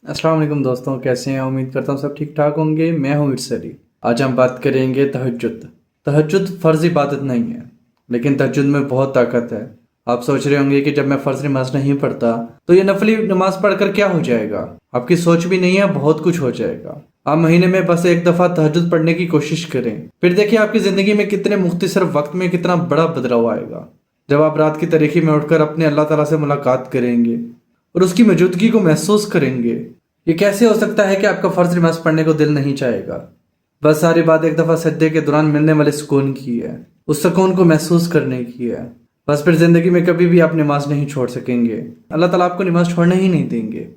अस्सलाम वालेकुम दोस्तों, कैसे हैं? उम्मीद करता हूँ सब ठीक ठाक होंगे। मैं हूँ इट्स अली। आज हम बात करेंगे तहज्जुद। तहज्जुद फ़र्ज़ इबादत नहीं है, लेकिन तहज्जुद में बहुत ताकत है। आप सोच रहे होंगे कि जब मैं फ़र्ज़ नमाज नहीं पढ़ता तो ये नफली नमाज पढ़कर क्या हो जाएगा। आपकी सोच भी नहीं है, बहुत कुछ हो जाएगा। आप महीने में बस एक दफ़ा तहज्जुद पढ़ने की कोशिश करें, फिर देखिए आपकी ज़िंदगी में कितने मुख्तसर वक्त में कितना बड़ा बदलाव आएगा। जब आप रात की तारीकी में उठकर अपने अल्लाह ताला से मुलाकात करेंगे और उसकी मौजूदगी को महसूस करेंगे, ये कैसे हो सकता है कि आपका फर्ज नमाज पढ़ने को दिल नहीं चाहेगा। बस सारी बात एक दफ़ा सजदे के दौरान मिलने वाले सुकून की है, उस सुकून को महसूस करने की है। बस फिर ज़िंदगी में कभी भी आप नमाज नहीं छोड़ सकेंगे। अल्लाह ताला आपको नमाज छोड़ने ही नहीं देंगे।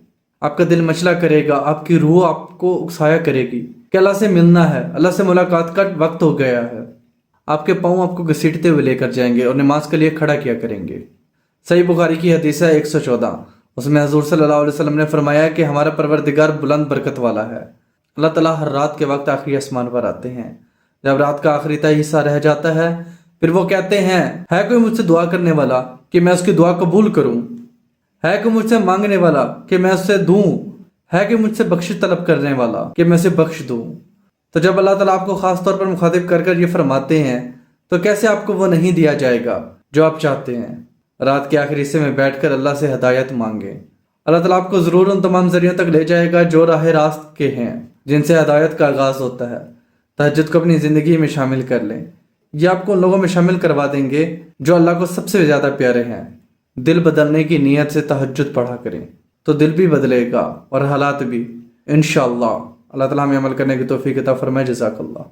आपका दिल मचला करेगा, आपकी रूह आपको उकसाया करेगी कि अल्लाह से मिलना है, अल्लाह से मुलाकात का वक्त हो गया है। आपके पाँव आपको घसीटते हुए लेकर जाएंगे और नमाज के लिए खड़ा किया करेंगे। सही बुखारी की हदीस है 114। उसमें हजूर सल्लल्लाहु अलैहि वसल्लम ने फरमाया कि हमारा परवरदिगार बुलंद बरकत वाला है। अल्लाह ताला हर रात के वक्त आखिरी आसमान पर आते हैं। जब रात का आखिरी तय हिस्सा रह जाता है, फिर वो कहते हैं, है कोई मुझसे दुआ करने वाला कि मैं उसकी दुआ कबूल करूं? है कोई मुझसे मांगने वाला कि मैं उससे दूं? है कि मुझसे बख्शिश तलब करने वाला कि मैं उसे बख्श दूं? तो जब अल्लाह ताला आपको खास तौर पर मुखातिब कर कर ये फरमाते हैं, तो कैसे आपको वो नहीं दिया जाएगा जो आप चाहते हैं। रात के आखिरी हिस्से में बैठकर अल्लाह से हदायत मांगे। अल्लाह ताला आपको ज़रूर उन तमाम ज़रियों तक ले जाएगा जो राह रास्त के हैं, जिनसे हदायत का आगाज़ होता है। तहज्जुद को अपनी ज़िंदगी में शामिल कर लें। ये आपको उन लोगों में शामिल करवा देंगे जो अल्लाह को सबसे ज़्यादा प्यारे हैं। दिल बदलने की नीयत से तहज्जुद पढ़ा करें, तो दिल भी बदलेगा और हालात भी, इंशाअल्लाह। अल्लाह ताला हमें अमल करने की तौफीक अता फरमाए। जज़ाकल्लाह।